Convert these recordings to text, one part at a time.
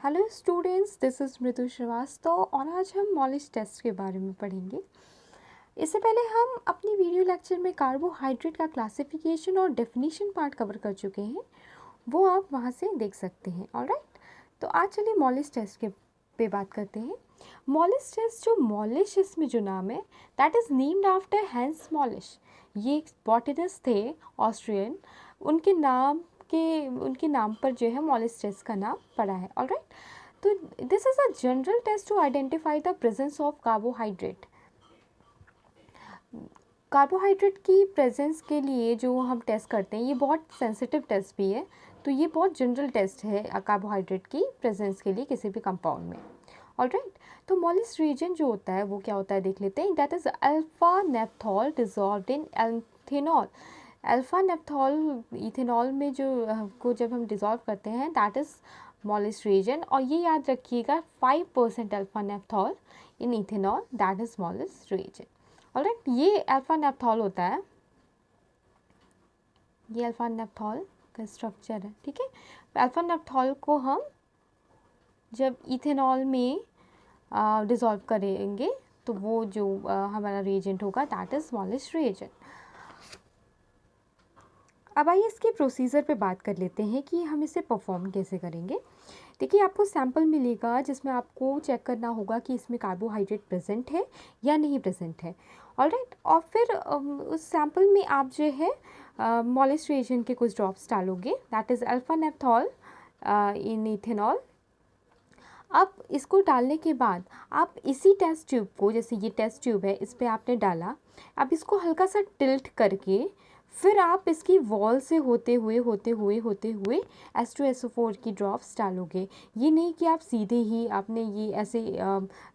Hello students, this is मृदु श्रीवास्तव और आज हम मॉलिस टेस्ट के बारे में पढ़ेंगे। इससे पहले हम अपनी वीडियो लेक्चर में कार्बोहाइड्रेट का क्लासिफिकेशन और डेफिनेशन पार्ट कवर कर चुके हैं, वो आप वहाँ से देख सकते हैं। ऑलराइट, तो आज चलिए मॉलिस टेस्ट के पे बात करते हैं। मॉलिस टेस्ट, जो मॉलिश इसमें जो नाम है, that is named after Hans Molisch. ये एक बॉटनिस्ट थे ऑस्ट्रियन, उनके नाम पर जो है मॉलिस टेस्ट का नाम पड़ा है। ऑलराइट, तो this is a general test to identify the presence of carbohydrate. Carbohydrate की प्रेजेंस के लिए जो हम टेस्ट करते हैं, ये बहुत सेंसिटिव टेस्ट भी है, तो ये बहुत जनरल टेस्ट है कार्बोहाइड्रेट की प्रेजेंस के लिए किसी भी कंपाउंड में। ऑलराइट, तो मॉलिस रिएजेंट जो होता है वो क्या होता है देख लेते हैं। That is alpha नेप्थॉल dissolved in ethanol. Alpha नेप्थॉल ethanol में जो को जब हम डिज़ोल्व करते हैं, दैट इज़ मॉलिस रिएजेंट। और ये याद रखिएगा, 5% alpha नेप्थॉल in ethanol, that is Molisch reagent. Alright, ये अल्फा नेप्थॉल होता है, ये अल्फा नेप्थॉल का स्ट्रक्चर है। ठीक है, अल्फा नेप्थॉल को हम जब इथेनॉल में डिज़ोल्व करेंगे तो वो जो हमारा रिएजेंट होगा, दैट इज़ मॉलिस रिएजेंट। अब आइए इसके प्रोसीजर पे बात कर लेते हैं कि हम इसे परफॉर्म कैसे करेंगे। देखिए, आपको सैंपल मिलेगा जिसमें आपको चेक करना होगा कि इसमें कार्बोहाइड्रेट प्रेजेंट है या नहीं प्रेजेंट है। ऑलराइट, और फिर उस सैंपल में आप जो है मॉलिस रिएजेंट के कुछ ड्रॉप्स डालोगे, that is alpha नेप्थॉल in ethanol. अब इसको डालने के बाद आप इसी टेस्ट ट्यूब को, जैसे ये टेस्ट ट्यूब है, इस पर आपने डाला, अब इसको हल्का सा टिल्ट करके फिर आप इसकी वॉल से होते हुए H2SO4 की ड्रॉप्स डालोगे। ये नहीं कि आप सीधे ही, आपने ये ऐसे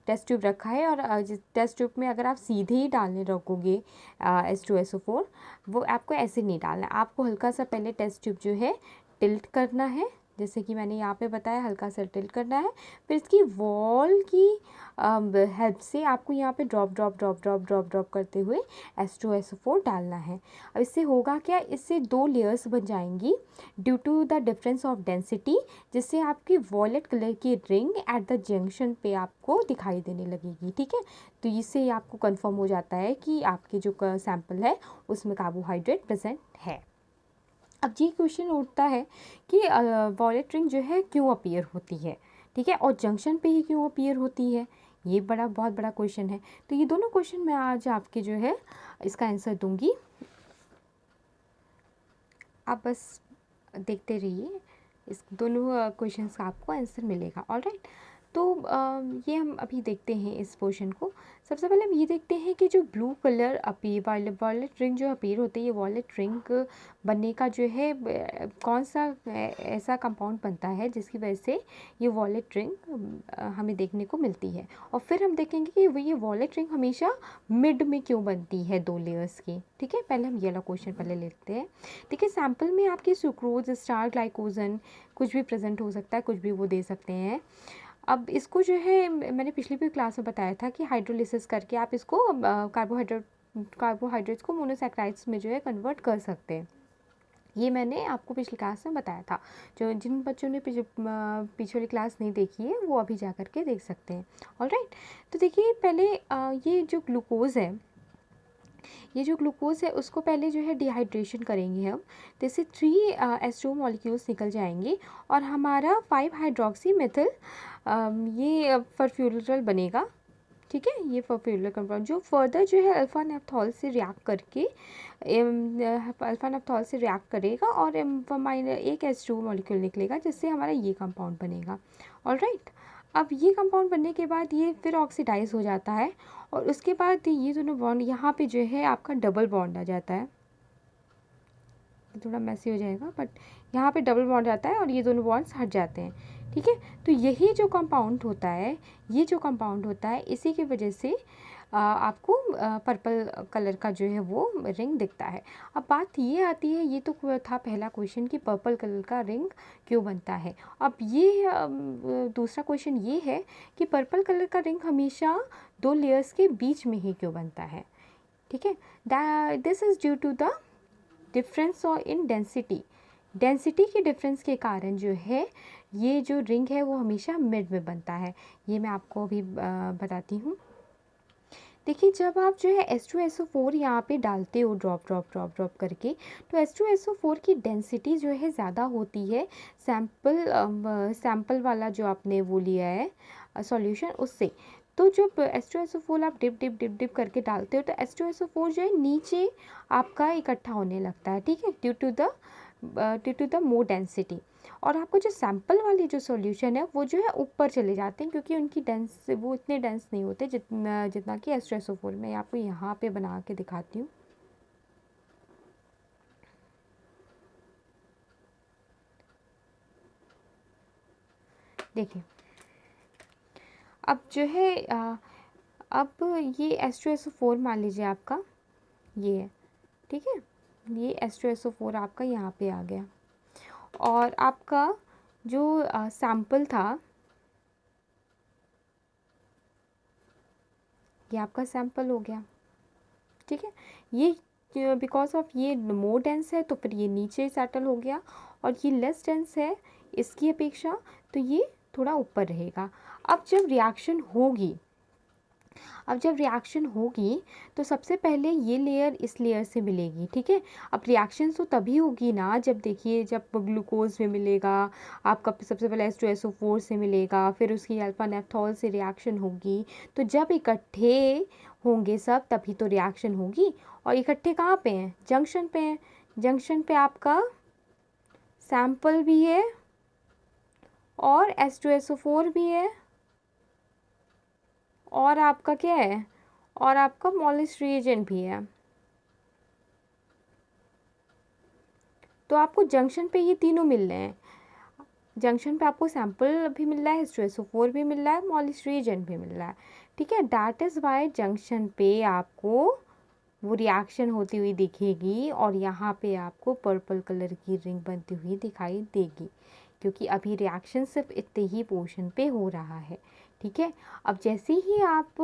टेस्ट ट्यूब रखा है और टेस्ट ट्यूब में अगर आप सीधे ही डालने रखोगे H2SO4, वो आपको ऐसे नहीं डालना है। आपको हल्का सा पहले टेस्ट ट्यूब जो है टिल्ट करना है, जैसे कि मैंने यहाँ पे बताया, हल्का सा टिल्ट करना है। फिर इसकी वॉल की हेल्प से आपको यहाँ पे ड्रॉप करते हुए H2SO4 डालना है। अब इससे होगा क्या, इससे 2 लेयर्स बन जाएंगी due to the difference of density, जिससे आपकी वॉयलेट कलर की रिंग एट द जंक्शन पे आपको दिखाई देने लगेगी। ठीक है, तो इससे आपको कंफर्म हो जाता है कि आपके जो सैंपल है उसमें कार्बोहाइड्रेट प्रेजेंट है। अब ये क्वेश्चन उठता है कि वॉयलेट रिंग जो है क्यों अपीयर होती है, ठीक है, और जंक्शन पे ही क्यों अपीयर होती है, ये बहुत बड़ा क्वेश्चन है। तो ये दोनों क्वेश्चन मैं आज आपके जो है इसका आंसर दूंगी, आप बस देखते रहिए, इस दोनों क्वेश्चंस का आपको आंसर मिलेगा। ऑलराइट, तो ये हम अभी देखते हैं इस पोर्शन को। सबसे पहले हम ये देखते हैं कि जो ब्लू कलर वॉयलेट रिंग जो अपीयर होती है, ये वॉयलेट रिंग बनने का जो है कौन सा ऐसा कंपाउंड बनता है जिसकी वजह से ये वॉयलेट रिंग हमें देखने को मिलती है। और फिर हम देखेंगे कि ये वॉयलेट रिंग हमेशा मिड में क्यों बनती है 2 लेयर्स की। ठीक है, पहले हम ये वाला क्वेश्चन पहले लेते हैं। देखिए, सैंपल में आपकी सुक्रोज, स्टार ग्लाइकोजन कुछ भी प्रेजेंट हो सकता है, कुछ भी वो दे सकते हैं। अब इसको जो है मैंने पिछली भी क्लास में बताया था कि हाइड्रोलिसिस करके आप इसको कार्बोहाइड्रेट्स को मोनोसैकेराइड्स में जो है कन्वर्ट कर सकते हैं। ये मैंने आपको पिछली क्लास में बताया था। जो जिन बच्चों ने पीछे वाली क्लास नहीं देखी है वो अभी जा कर के देख सकते हैं। ऑलराइट, तो देखिए पहले ये जो ग्लूकोज़ है उसको पहले जो है डिहाइड्रेशन करेंगे हम, जैसे 3 H2 मॉलिक्यूल्स निकल जाएंगे और हमारा 5 हाइड्रोक्सी मेथिल ये परफ्यूरल बनेगा। ठीक है, ये परफ्यूरल कंपाउंड जो फर्दर जो है अल्फा नेप्थॉल से रिएक्ट करके करेगा और एक H2 मॉलिक्यूल निकलेगा जिससे हमारा ये कंपाउंड बनेगा। ऑलराइट, अब ये कंपाउंड बनने के बाद ये फिर ऑक्सीडाइज हो जाता है और उसके बाद ये दोनों बॉन्ड यहाँ पे जो है आपका डबल बॉन्ड आ जाता है। थोड़ा मैसी हो जाएगा बट यहाँ पे डबल बॉन्ड आता है और ये दोनों बॉन्ड्स हट जाते हैं। ठीक है, तो यही जो कंपाउंड होता है, ये जो कंपाउंड होता है, इसी की वजह से आपको पर्पल कलर का जो है वो रिंग दिखता है। अब बात ये आती है, ये तो था पहला क्वेश्चन कि पर्पल कलर का रिंग क्यों बनता है। अब ये दूसरा क्वेश्चन ये है कि पर्पल कलर का रिंग हमेशा 2 लेयर्स के बीच में ही क्यों बनता है। ठीक है, this is due to the difference और इन डेंसिटी के डिफरेंस के कारण जो है ये जो रिंग है वो हमेशा मिड में बनता है। ये मैं आपको अभी बताती हूँ। देखिए, जब आप जो है H2SO4 यहाँ पे डालते हो ड्रॉप ड्रॉप ड्रॉप ड्रॉप करके, तो H2SO4 की डेंसिटी जो है ज़्यादा होती है सैंपल वाला जो आपने वो लिया है सॉल्यूशन उससे। तो जब H2SO4 आप डिप डिप डिप डिप करके डालते हो तो H2SO4 जो है नीचे आपका इकट्ठा होने लगता है, ठीक है, due to the more density. और आपको जो सैंपल वाली जो सॉल्यूशन है वो जो है ऊपर चले जाते हैं, क्योंकि उनकी डेंस वो इतने डेंस नहीं होते जितना जितना कि H2SO4 में। आपको यहाँ पे बना के दिखाती हूँ। देखिए, अब जो है अब ये H2SO4 मान लीजिए आपका ये है, ठीक है, ये H2SO4 आपका यहाँ पे आ गया। और आपका जो सैंपल था, ये आपका सैंपल हो गया, ठीक है। ये बिकॉज ऑफ ये मोर डेंस है तो फिर ये नीचे सेटल हो गया, और ये लेस डेंस है इसकी अपेक्षा, तो ये थोड़ा ऊपर रहेगा। अब जब रिएक्शन होगी तो सबसे पहले ये लेयर इस लेयर से मिलेगी, ठीक है। अब रिएक्शन तो तभी होगी ना जब, देखिए, जब ग्लूकोज में मिलेगा आपका, सबसे पहले H2SO4 से मिलेगा, फिर उसकी अल्फा नेफ्थॉल से रिएक्शन होगी। तो जब इकट्ठे होंगे सब तभी तो रिएक्शन होगी। और इकट्ठे कहाँ पे हैं? जंक्शन पे हैं। जंक्शन पे आपका सैंपल भी है और H2SO4 भी है, और आपका क्या है, और आपका मॉलिस रिएजेंट भी है। तो आपको जंक्शन पे ये तीनों मिल रहे हैं। जंक्शन पे आपको सैंपल भी मिल रहा है, H2SO4 भी मिल रहा है, मॉलिस रिएजेंट भी मिल रहा है, ठीक है। दैट इज़ वाई जंक्शन पे आपको वो रिएक्शन होती हुई दिखेगी, और यहाँ पे आपको पर्पल कलर की रिंग बनती हुई दिखाई देगी, क्योंकि अभी रिएक्शन सिर्फ इतने ही पोर्शन पे हो रहा है, ठीक है। अब जैसे ही आप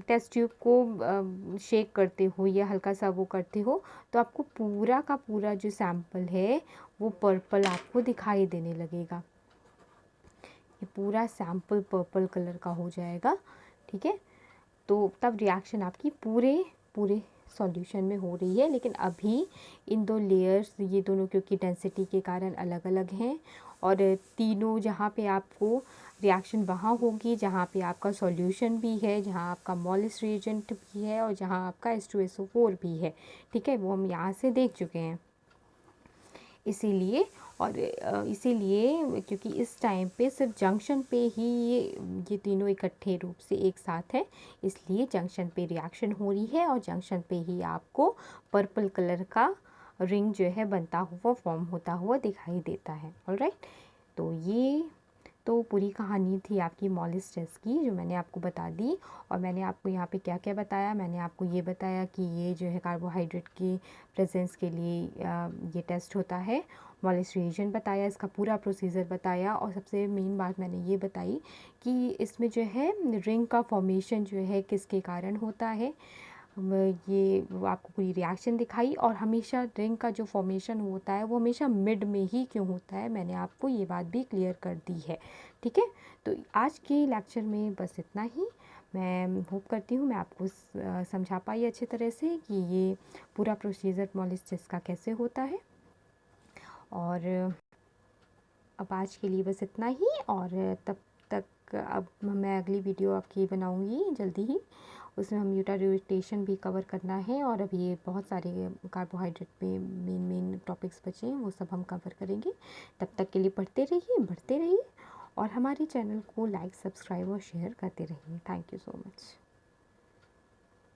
टेस्ट ट्यूब को शेक करते हो या हल्का सा वो करते हो, तो आपको पूरा का पूरा जो सैंपल है वो पर्पल आपको दिखाई देने लगेगा। ये पूरा सैंपल पर्पल कलर का हो जाएगा, ठीक है। तो तब रिएक्शन आपकी पूरे पूरे सॉल्यूशन में हो रही है। लेकिन अभी इन दो लेयर्स, ये दोनों क्योंकि डेंसिटी के कारण अलग अलग हैं, और तीनों जहाँ पे आपको रिएक्शन वहाँ होगी जहाँ पे आपका सॉल्यूशन भी है, जहाँ आपका मॉलिस रिएजेंट भी है, और जहाँ आपका H2SO4 भी है, ठीक है। वो हम यहाँ से देख चुके हैं। इसीलिए क्योंकि इस टाइम पे सिर्फ जंक्शन पे ही ये तीनों इकट्ठे रूप से एक साथ है, इसलिए जंक्शन पे रिएक्शन हो रही है, और जंक्शन पे ही आपको पर्पल कलर का रिंग जो है बनता हुआ फॉर्म होता हुआ दिखाई देता है। ऑलराइट, तो ये तो पूरी कहानी थी आपकी मॉलिस टेस्ट की, जो मैंने आपको बता दी। और मैंने आपको यहाँ पे क्या क्या बताया, मैंने आपको ये बताया कि ये जो है कार्बोहाइड्रेट की प्रेजेंस के लिए ये टेस्ट होता है। मॉलिस रिएजेंट बताया, इसका पूरा प्रोसीजर बताया, और सबसे मेन बात मैंने ये बताई कि इसमें जो है रिंग का फॉर्मेशन जो है किसके कारण होता है। ये आपको पूरी रिएक्शन दिखाई, और हमेशा रिंग का जो फॉर्मेशन होता है वो हमेशा मिड में ही क्यों होता है, मैंने आपको ये बात भी क्लियर कर दी है, ठीक है। तो आज के लेक्चर में बस इतना ही। मैं होप करती हूँ मैं आपको समझा पाई अच्छी तरह से कि ये पूरा प्रोसीजर मॉलिस टेस्ट का कैसे होता है। और अब आज के लिए बस इतना ही, और तब तक अब मैं अगली वीडियो आपकी बनाऊँगी जल्दी ही। उसमें हम यूटारोटेशन भी कवर करना है, और अभी ये बहुत सारे कार्बोहाइड्रेट पे मेन टॉपिक्स बचे हैं, वो सब हम कवर करेंगे। तब तक के लिए पढ़ते रहिए, बढ़ते रहिए, और हमारे चैनल को लाइक, सब्सक्राइब और शेयर करते रहिए। Thank you so much.